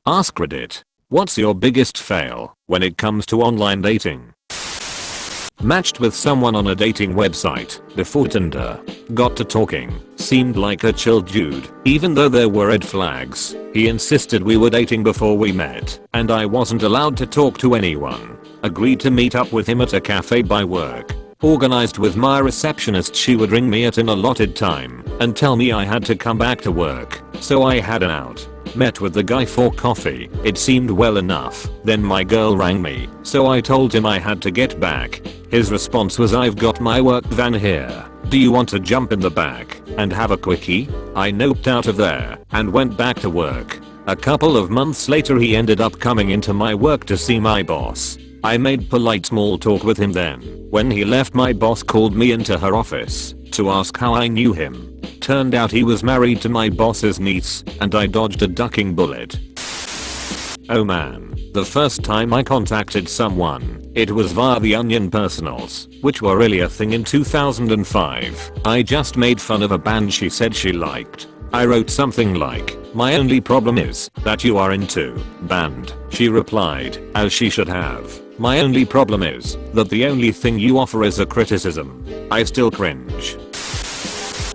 AskReddit. What's your biggest fail when it comes to online dating? Matched with someone on a dating website before Tinder. Got to talking. Seemed like a chill dude, even though there were red flags. He insisted we were dating before we met, and I wasn't allowed to talk to anyone. Agreed to meet up with him at a cafe by work. Organized with my receptionist, she would ring me at an allotted time and tell me I had to come back to work, so I had an out. Met with the guy for coffee. It seemed well enough. Then my girl rang me, so I told him I had to get back. His response was, "I've got my work van here. Do you want to jump in the back and have a quickie?" I noped out of there and went back to work. A couple of months later he ended up coming into my work to see my boss. I made polite small talk with him then. When he left, my boss called me into her office to ask how I knew him. Turned out he was married to my boss's niece, and I dodged a ducking bullet. Oh man, the first time I contacted someone, it was via the Onion personals, which were really a thing in 2005. I just made fun of a band she said she liked. I wrote something like, "My only problem is that you are into band." She replied, as she should have, "My only problem is that the only thing you offer is a criticism." I still cringe.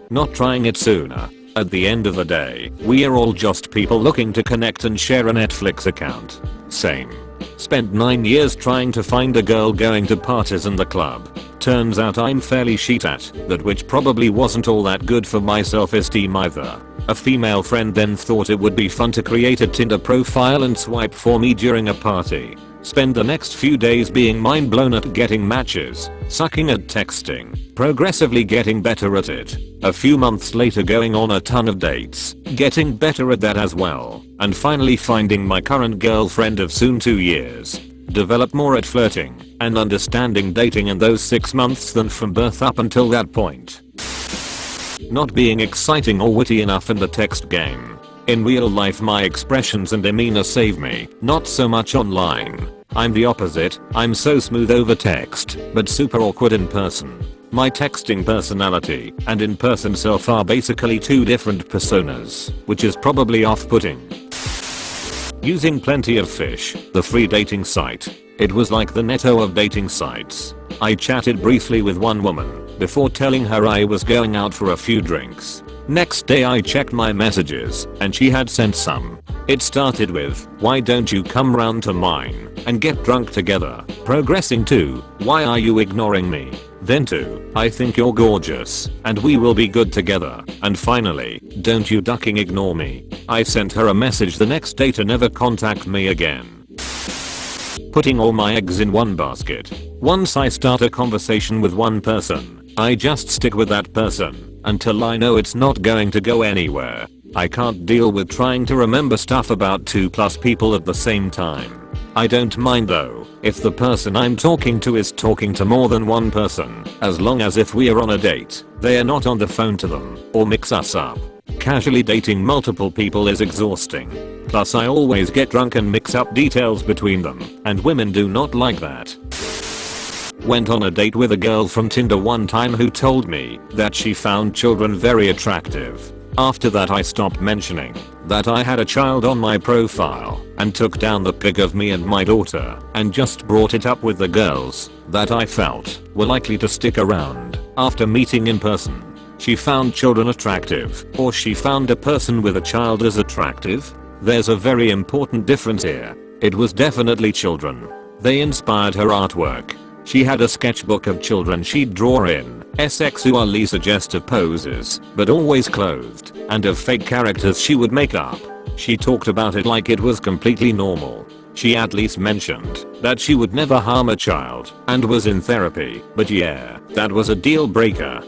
Not trying it sooner. At the end of the day, we are all just people looking to connect and share a Netflix account. Same. Spent 9 years trying to find a girl going to parties in the club. Turns out I'm fairly shit at that, which probably wasn't all that good for my self-esteem either. A female friend then thought it would be fun to create a Tinder profile and swipe for me during a party. Spend the next few days being mind blown at getting matches, sucking at texting, progressively getting better at it. A few months later going on a ton of dates, getting better at that as well, and finally finding my current girlfriend of soon 2 years. Developed more at flirting and understanding dating in those 6 months than from birth up until that point. Not being exciting or witty enough in the text game. In real life my expressions and demeanor save me, not so much online. I'm the opposite. I'm so smooth over text, but super awkward in person. My texting personality and in-person self are basically two different personas, which is probably off-putting. Using Plenty of Fish, the free dating site. It was like the Netto of dating sites. I chatted briefly with one woman before telling her I was going out for a few drinks. Next day I checked my messages and she had sent some. It started with, "Why don't you come round to mine and get drunk together?" Progressing to, "Why are you ignoring me?" Then to, "I think you're gorgeous and we will be good together." And finally, "Don't you ducking ignore me." I sent her a message the next day to never contact me again. Putting all my eggs in one basket. Once I start a conversation with one person, I just stick with that person until I know it's not going to go anywhere. I can't deal with trying to remember stuff about 2+ people at the same time. I don't mind though if the person I'm talking to is talking to more than one person, as long as if we are on a date, they are not on the phone to them or mix us up. Casually dating multiple people is exhausting. Plus I always get drunk and mix up details between them, and women do not like that. Went on a date with a girl from Tinder one time who told me that she found children very attractive. After that I stopped mentioning that I had a child on my profile and took down the pic of me and my daughter and just brought it up with the girls that I felt were likely to stick around after meeting in person. She found children attractive, or she found a person with a child as attractive? There's a very important difference here. It was definitely children. They inspired her artwork. She had a sketchbook of children she'd draw in sexually suggestive poses, but always clothed, and of fake characters she would make up. She talked about it like it was completely normal. She at least mentioned that she would never harm a child and was in therapy, but yeah, that was a deal breaker.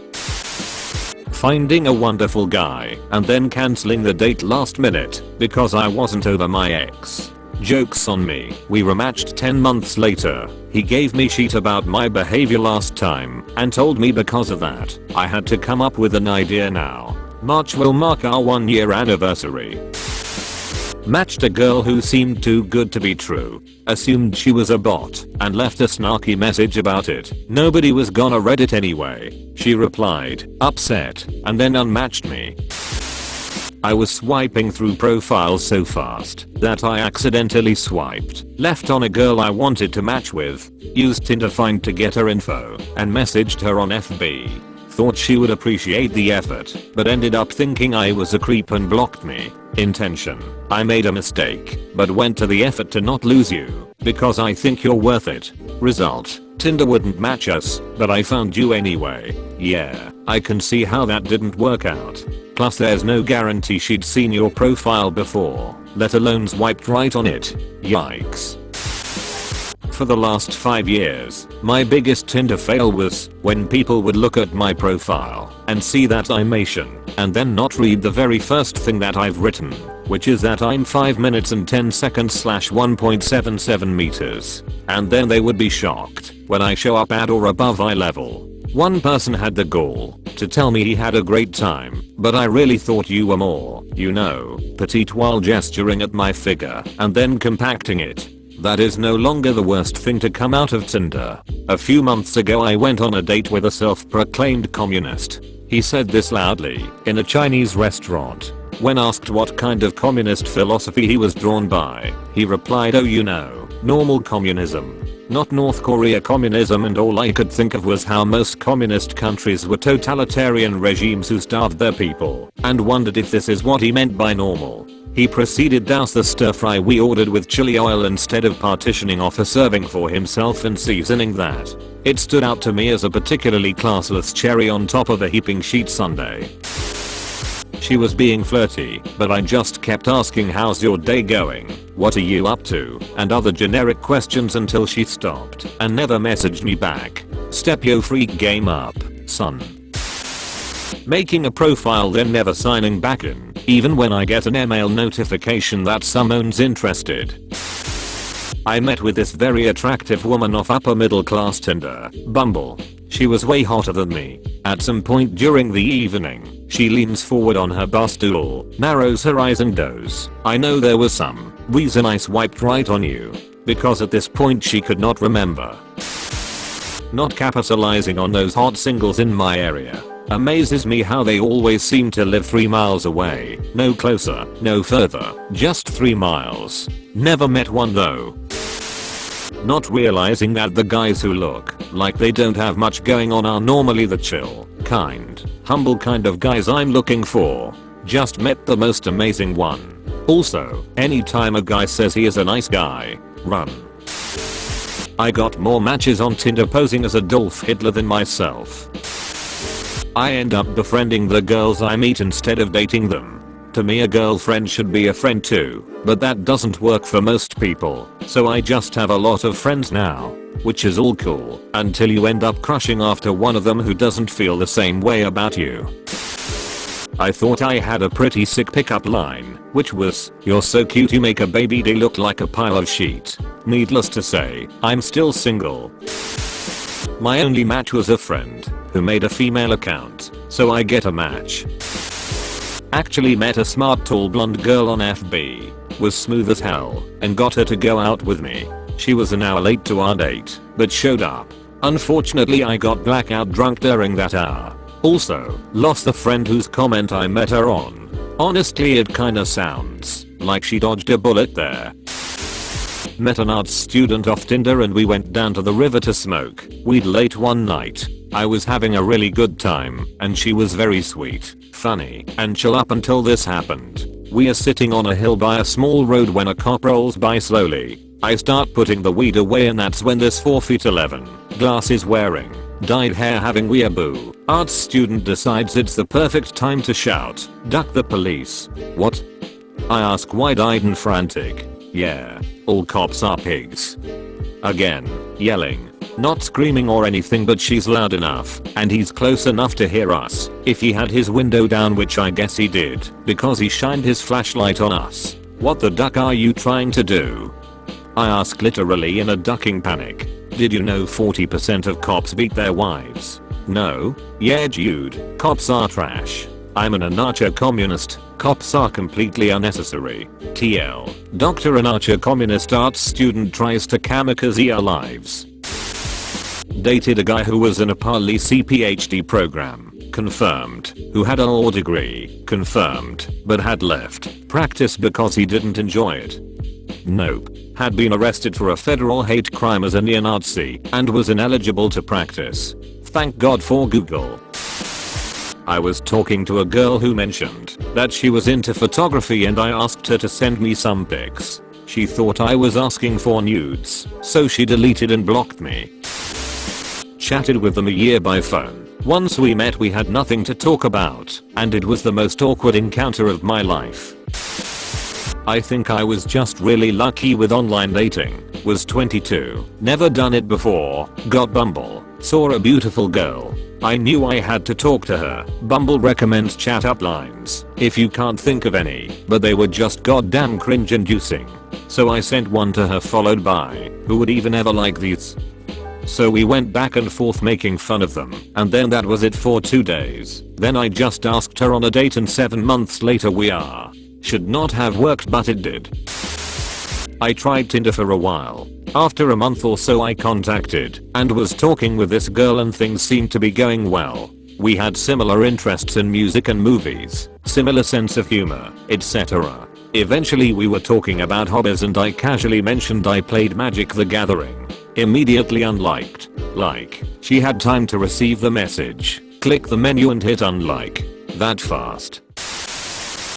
Finding a wonderful guy and then cancelling the date last minute because I wasn't over my ex. Joke's on me. We rematched 10 months later. He gave me shit about my behavior last time and told me because of that I had to come up with an idea now. March will mark our 1-year anniversary. Matched a girl who seemed too good to be true. Assumed she was a bot and left a snarky message about it. Nobody was gonna read it anyway. She replied, upset, and then unmatched me. I was swiping through profiles so fast that I accidentally swiped left on a girl I wanted to match with, used Tinder Find to get her info, and messaged her on FB. Thought she would appreciate the effort, but ended up thinking I was a creep and blocked me. Intention: I made a mistake, but went to the effort to not lose you, because I think you're worth it. Result: Tinder wouldn't match us, but I found you anyway. Yeah, I can see how that didn't work out. Plus there's no guarantee she'd seen your profile before, let alone swiped right on it. Yikes. For the last 5 years, my biggest Tinder fail was when people would look at my profile and see that I'm Asian, and then not read the very first thing that I've written, which is that I'm 5 minutes and 10 seconds / 1.77 meters. And then they would be shocked when I show up at or above eye level. One person had the gall to tell me he had a great time, but I really thought you were more, petite, while gesturing at my figure and then compacting it. That is no longer the worst thing to come out of Tinder. A few months ago I went on a date with a self-proclaimed communist. He said this loudly in a Chinese restaurant. When asked what kind of communist philosophy he was drawn by, he replied, "Oh, normal communism. Not North Korea communism," and all I could think of was how most communist countries were totalitarian regimes who starved their people, and wondered if this is what he meant by normal. He proceeded douse the stir fry we ordered with chili oil instead of partitioning off a serving for himself and seasoning that. It stood out to me as a particularly classless cherry on top of a heaping sheet sundae. She was being flirty, but I just kept asking, "How's your day going? What are you up to?" and other generic questions until she stopped and never messaged me back. Step yo freak game up, son. Making a profile then never signing back in, even when I get an email notification that someone's interested. I met with this very attractive woman off upper middle class Tinder, Bumble. She was way hotter than me. At some point during the evening, she leans forward on her bar stool, narrows her eyes and goes, "I know there was some reason I swiped right on you." Because at this point she could not remember. Not capitalizing on those hot singles in my area. Amazes me how they always seem to live 3 miles away. No closer, no further, just 3 miles. Never met one though. Not realizing that the guys who look like they don't have much going on are normally the chill, kind, humble kind of guys I'm looking for. Just met the most amazing one. Also, anytime a guy says he is a nice guy, run. I got more matches on Tinder posing as Adolf Hitler than myself. I end up befriending the girls I meet instead of dating them. To me, a girlfriend should be a friend too, but that doesn't work for most people, so I just have a lot of friends now, which is all cool, until you end up crushing after one of them who doesn't feel the same way about you. I thought I had a pretty sick pickup line, which was, "You're so cute you make a baby D look like a pile of shit." Needless to say, I'm still single. My only match was a friend who made a female account, so I get a match. Actually met a smart tall blonde girl on FB, was smooth as hell, and got her to go out with me. She was an hour late to our date, but showed up. Unfortunately I got blackout drunk during that hour. Also, lost the friend whose comment I met her on. Honestly it kinda sounds like she dodged a bullet there. Met an arts student off Tinder and we went down to the river to smoke weed late one night. I was having a really good time and she was very sweet, funny, and chill up until this happened. We are sitting on a hill by a small road when a cop rolls by slowly. I start putting the weed away and that's when this 4'11", glasses wearing, dyed hair having weeaboo arts student decides it's the perfect time to shout, "Duck the police." What? I ask wide-eyed and frantic. Yeah, all cops are pigs. Again, yelling. Not screaming or anything, but she's loud enough and he's close enough to hear us if he had his window down, which I guess he did because he shined his flashlight on us. What the duck are you trying to do? I ask, literally in a ducking panic. Did you know 40% of cops beat their wives? No? Yeah dude, cops are trash. I'm an anarcho-communist. Cops are completely unnecessary. TL. Dr. Anarcho-communist arts student tries to kamikaze our lives. Dated a guy who was in a policy PhD program. confirmed. Who had a law degree, confirmed, but had left practice because he didn't enjoy it. Nope. Had been arrested for a federal hate crime as a neo-Nazi and was ineligible to practice. Thank God for Google. I was talking to a girl who mentioned that she was into photography and I asked her to send me some pics. She thought I was asking for nudes, so she deleted and blocked me. Chatted with them a year by phone. Once we met we had nothing to talk about, and it was the most awkward encounter of my life. I think I was just really lucky with online dating. Was 22, never done it before, got Bumble, saw a beautiful girl. I knew I had to talk to her. Bumble recommends chat up lines if you can't think of any, but they were just goddamn cringe inducing. So I sent one to her followed by, who would even ever like these? So we went back and forth making fun of them, and then that was it for 2 days. Then I just asked her on a date and 7 months later we are. Should not have worked but it did. I tried Tinder for a while. After a month or so I contacted and was talking with this girl and things seemed to be going well. We had similar interests in music and movies, similar sense of humor, etc. Eventually we were talking about hobbies and I casually mentioned I played Magic the Gathering. Immediately unliked. Like, she had time to receive the message, click the menu and hit unlike. That fast.